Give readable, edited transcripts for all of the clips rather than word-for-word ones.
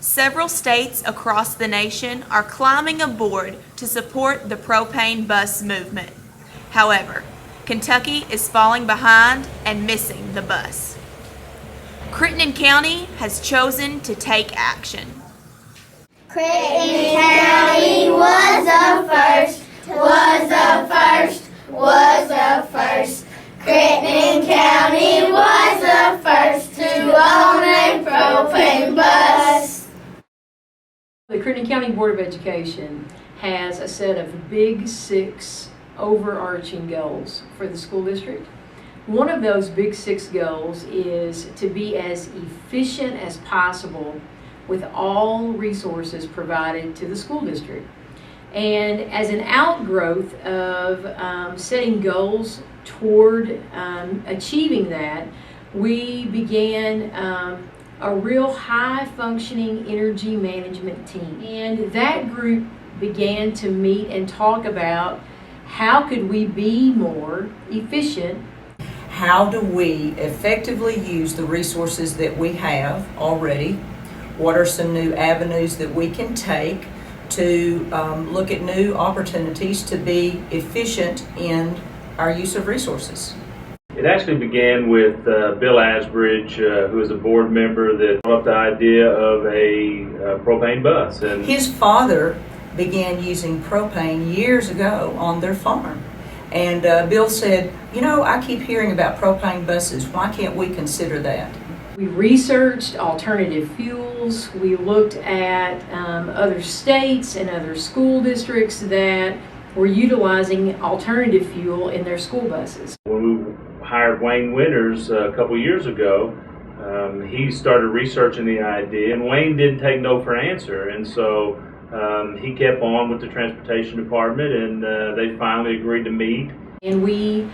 Several states across the nation are climbing aboard to support the propane bus movement. However, Kentucky is falling behind and missing the bus. Crittenden County has chosen to take action. Crittenden County was the first, was the first, was the first. Crittenden County was the first to own a propane bus. The Crittenden County Board of Education has a set of big 6 overarching goals for the school district. One of those big 6 goals is to be as efficient as possible with all resources provided to the school district. And as an outgrowth of setting goals toward achieving that, we began a real high-functioning energy management team. And that group began to meet and talk about how could we be more efficient. How do we effectively use the resources that we have already? What are some new avenues that we can take to look at new opportunities to be efficient in our use of resources? It actually began with Bill Asbridge, who is a board member that brought up the idea of a propane bus. And his father began using propane years ago on their farm. And Bill said, you know, I keep hearing about propane buses. Why can't we consider that? We researched alternative fuels. We looked at other states and other school districts that were utilizing alternative fuel in their school buses. When we hired Wayne Winters a couple years ago, he started researching the idea, and Wayne didn't take no for an answer. And so he kept on with the transportation department, and they finally agreed to meet. And we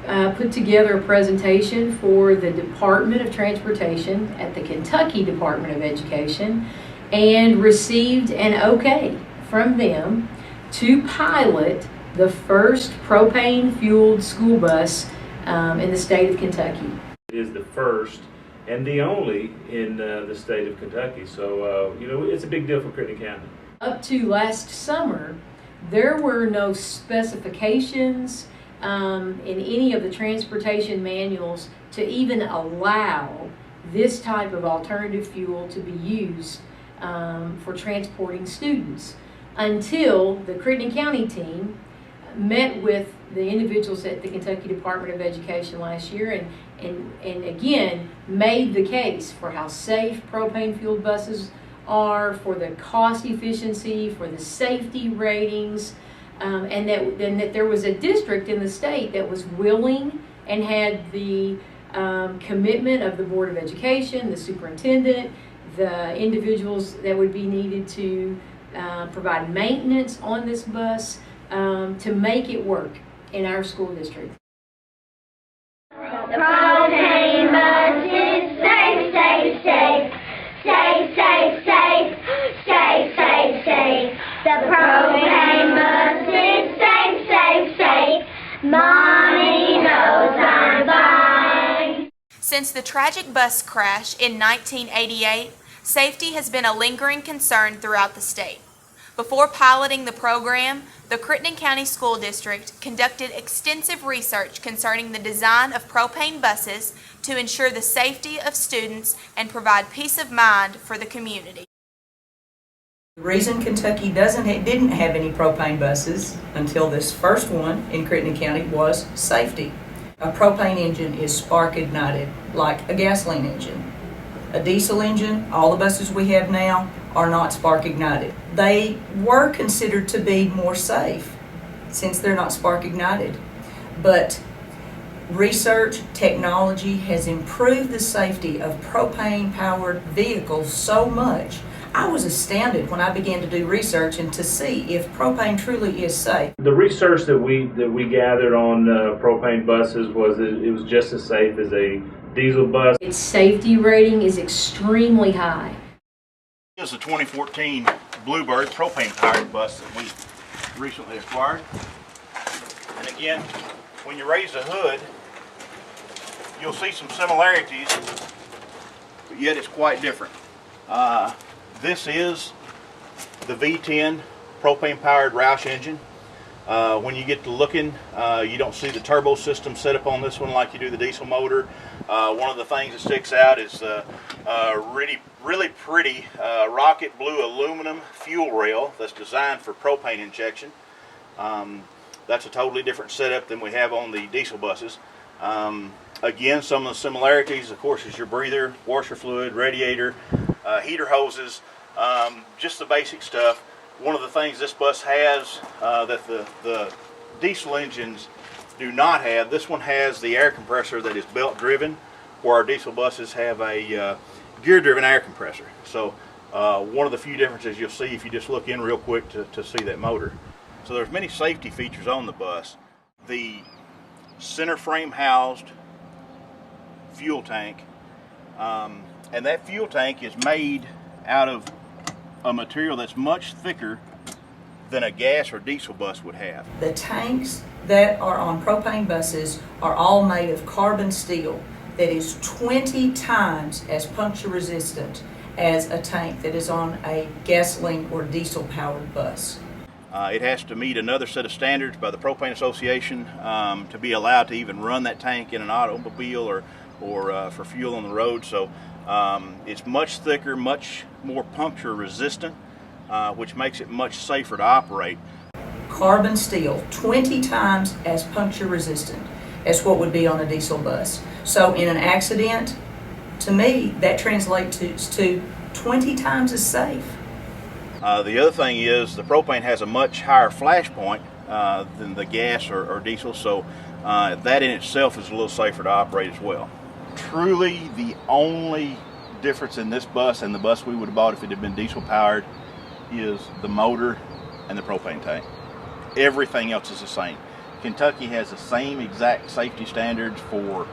put together a presentation for the Department of Transportation at the Kentucky Department of Education and received an okay from them to pilot the first propane-fueled school bus in the state of Kentucky. It is the first and the only in the state of Kentucky, so you know, it's a big deal for Crittenden County. Up to last summer, there were no specifications in any of the transportation manuals to even allow this type of alternative fuel to be used for transporting students until the Crittenden County team met with the individuals at the Kentucky Department of Education last year and again made the case for how safe propane-fueled buses are, for the cost efficiency, for the safety ratings, and that there was a district in the state that was willing and had the commitment of the Board of Education, the superintendent, the individuals that would be needed to provide maintenance on this bus to make it work in our school district. The propane bus is safe, safe, safe. Safe, safe, safe, safe, safe, safe. The propane bus is safe, safe, safe. Mommy knows I'm fine. Since the tragic bus crash in 1988, safety has been a lingering concern throughout the state. Before piloting the program, the Crittenden County School District conducted extensive research concerning the design of propane buses to ensure the safety of students and provide peace of mind for the community. The reason Kentucky didn't have any propane buses until this first one in Crittenden County was safety. A propane engine is spark ignited like a gasoline engine. A diesel engine, all the buses we have now, are not spark ignited. They were considered to be more safe since they're not spark ignited. But research, technology has improved the safety of propane powered vehicles so much. I was astounded when I began to do research and to see if propane truly is safe. The research that we gathered on propane buses was that it was just as safe as a diesel bus. Its safety rating is extremely high. This is a 2014 Bluebird propane-powered bus that we recently acquired. And again, when you raise the hood, you'll see some similarities, but yet it's quite different. This is the V10 propane-powered Roush engine. When you get to looking, you don't see the turbo system set up on this one like you do the diesel motor. One of the things that sticks out is the really pretty rocket blue aluminum fuel rail that's designed for propane injection. That's a totally different setup than we have on the diesel buses. Again, some of the similarities, of course, is your breather, washer fluid, radiator, heater hoses, just the basic stuff. One of the things this bus has that the diesel engines do not have, this one has the air compressor that is belt driven, where our diesel buses have a gear driven air compressor. So one of the few differences you'll see if you just look in real quick to see that motor. So there's many safety features on the bus. The center frame housed fuel tank, and that fuel tank is made out of a material that's much thicker than a gas or diesel bus would have. The tanks that are on propane buses are all made of carbon steel that is 20 times as puncture resistant as a tank that is on a gasoline or diesel powered bus. It has to meet another set of standards by the Propane Association to be allowed to even run that tank in an automobile or for fuel on the road. So it's much thicker, much more puncture resistant, which makes it much safer to operate. Carbon steel, 20 times as puncture resistant as what would be on a diesel bus. So in an accident, to me, that translates to 20 times as safe. The other thing is the propane has a much higher flash point than the gas or diesel, so that in itself is a little safer to operate as well. Truly the only difference in this bus and the bus we would have bought if it had been diesel powered is the motor and the propane tank. Everything else is the same. Kentucky has the same exact safety standards for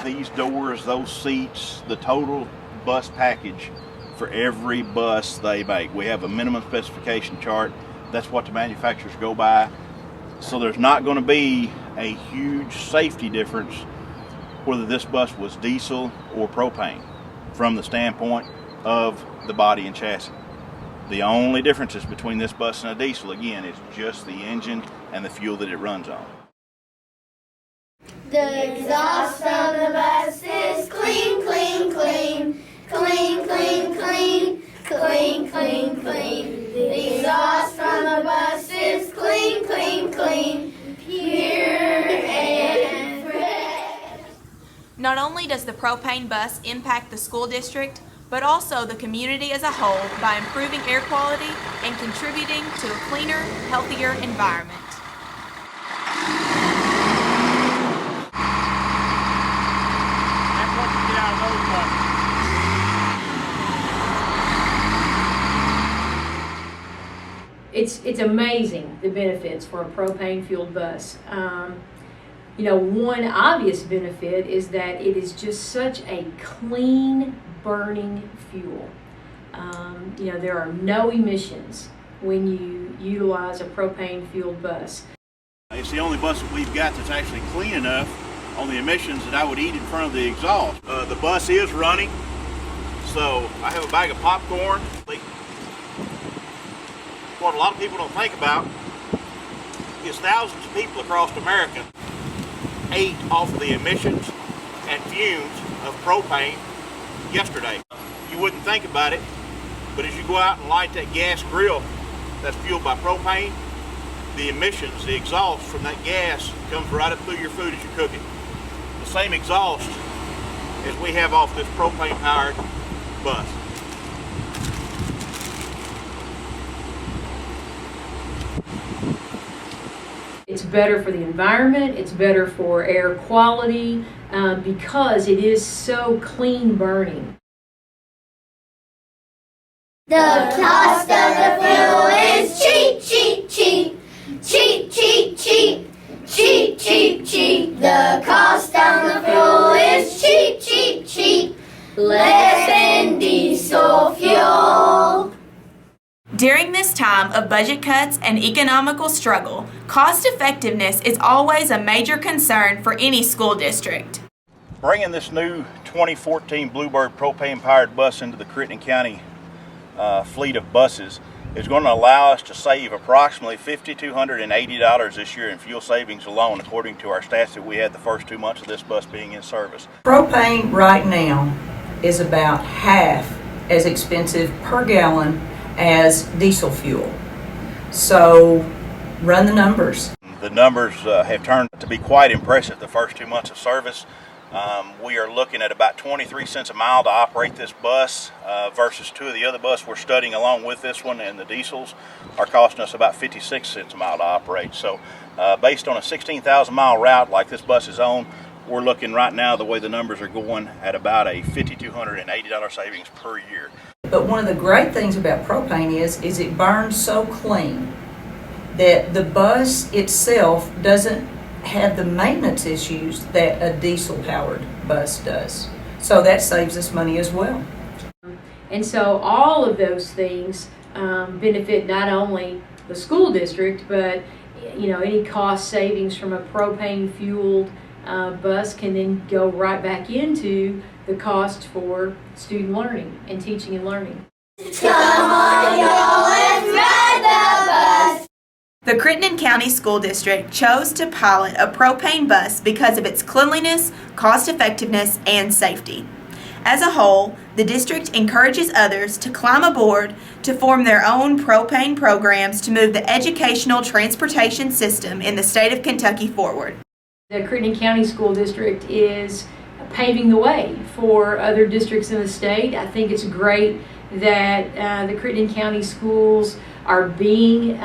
these doors, those seats, the total bus package for every bus they make. We have a minimum specification chart. That's what the manufacturers go by. So there's not going to be a huge safety difference whether this bus was diesel or propane from the standpoint of the body and chassis. The only differences between this bus and a diesel, again, is just the engine and the fuel that it runs on. The exhaust from the bus is clean, clean, clean. Clean, clean, clean. Clean, clean, clean. The exhaust from the bus is clean, clean, clean. Pure and fresh. Not only does the propane bus impact the school district, but also the community as a whole by improving air quality and contributing to a cleaner, healthier environment. That's what you get out of those buses. It's amazing the benefits for a propane fueled bus. One obvious benefit is that it is just such a clean burning fuel. There are no emissions when you utilize a propane fueled bus. It's the only bus that we've got that's actually clean enough on the emissions that I would eat in front of the exhaust. The bus is running, so I have a bag of popcorn. What a lot of people don't think about is thousands of people across America ate off of the emissions and fumes of propane yesterday. You wouldn't think about it, but as you go out and light that gas grill that's fueled by propane, the emissions, the exhaust from that gas comes right up through your food as you cook it. The same exhaust as we have off this propane powered bus. It's better for the environment, it's better for air quality, because it is so clean burning. The cost of the fuel is cheap, cheap, cheap. Cheap, cheap, cheap. Cheap, cheap, cheap. The cost of the fuel is cheap, cheap, cheap. Less than diesel fuel. During this time of budget cuts and economical struggle, cost effectiveness is always a major concern for any school district. Bringing this new 2014 Bluebird propane powered bus into the Crittenden County fleet of buses is going to allow us to save approximately $5,280 this year in fuel savings alone, according to our stats that we had the first 2 months of this bus being in service. Propane right now is about half as expensive per gallon as diesel fuel. So run the numbers. The numbers have turned out to be quite impressive the first 2 months of service. We are looking at about 23 cents a mile to operate this bus versus two of the other buses we're studying along with this one, and the diesels are costing us about 56 cents a mile to operate. So based on a 16,000 mile route like this bus is on, we're looking right now, the way the numbers are going, at about a $5,280 savings per year. But one of the great things about propane is it burns so clean that the bus itself doesn't have the maintenance issues that a diesel-powered bus does. So that saves us money as well. And so all of those things benefit not only the school district, but any cost savings from a propane-fueled bus can then go right back into the cost for student learning and teaching and learning. Come on, y'all, let's ride the bus. The Crittenden County School District chose to pilot a propane bus because of its cleanliness, cost-effectiveness, and safety. As a whole, the district encourages others to climb aboard to form their own propane programs to move the educational transportation system in the state of Kentucky forward. The Crittenden County School District is paving the way for other districts in the state. I think it's great that the Crittenden County schools are being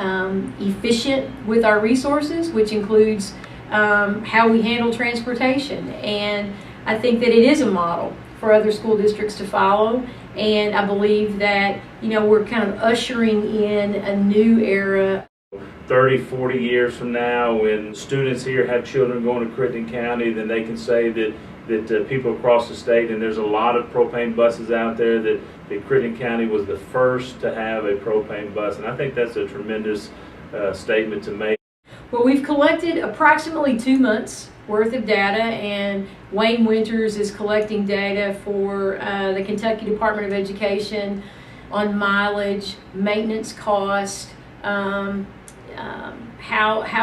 efficient with our resources, which includes how we handle transportation. And I think that it is a model for other school districts to follow. And I believe that, we're kind of ushering in a new era. 30, 40 years from now, when students here have children going to Crittenden County, then they can say that people across the state, and there's a lot of propane buses out there, that Crittenden County was the first to have a propane bus. And I think that's a tremendous statement to make. Well, we've collected approximately 2 months worth of data, and Wayne Winters is collecting data for the Kentucky Department of Education on mileage, maintenance cost, how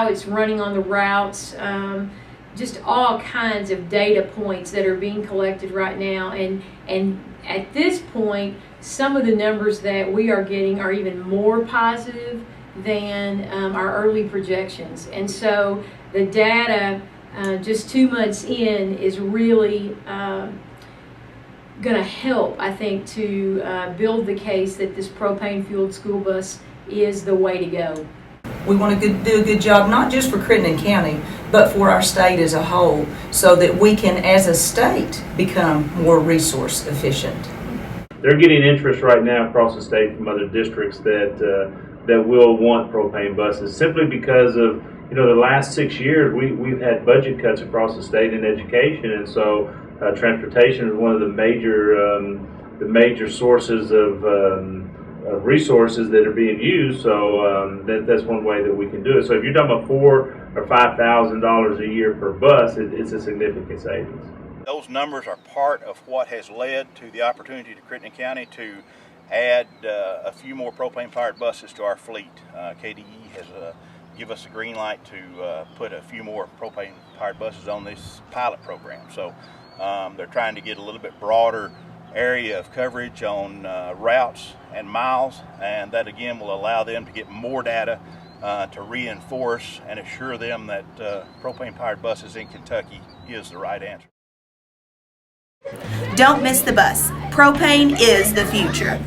it's running on the routes, just all kinds of data points that are being collected right now. And at this point, some of the numbers that we are getting are even more positive than our early projections. And so the data just 2 months in is really going to help, I think, to build the case that this propane-fueled school bus is the way to go. We want to do a good job, not just for Crittenden County, but for our state as a whole, so that we can, as a state, become more resource efficient. They're getting interest right now across the state from other districts that will want propane buses, simply because of the last 6 years we've had budget cuts across the state in education, and so transportation is one of the major sources of resources that are being used. So that's one way that we can do it. So if you're talking about $4,000 or $5,000 a year per bus, it's a significant savings. Those numbers are part of what has led to the opportunity to Crittenden County to add a few more propane-powered buses to our fleet. KDE has given us a green light to put a few more propane-powered buses on this pilot program. So they're trying to get a little bit broader area of coverage on routes and miles, and that again will allow them to get more data to reinforce and assure them that propane-powered buses in Kentucky is the right answer. Don't miss the bus. Propane is the future.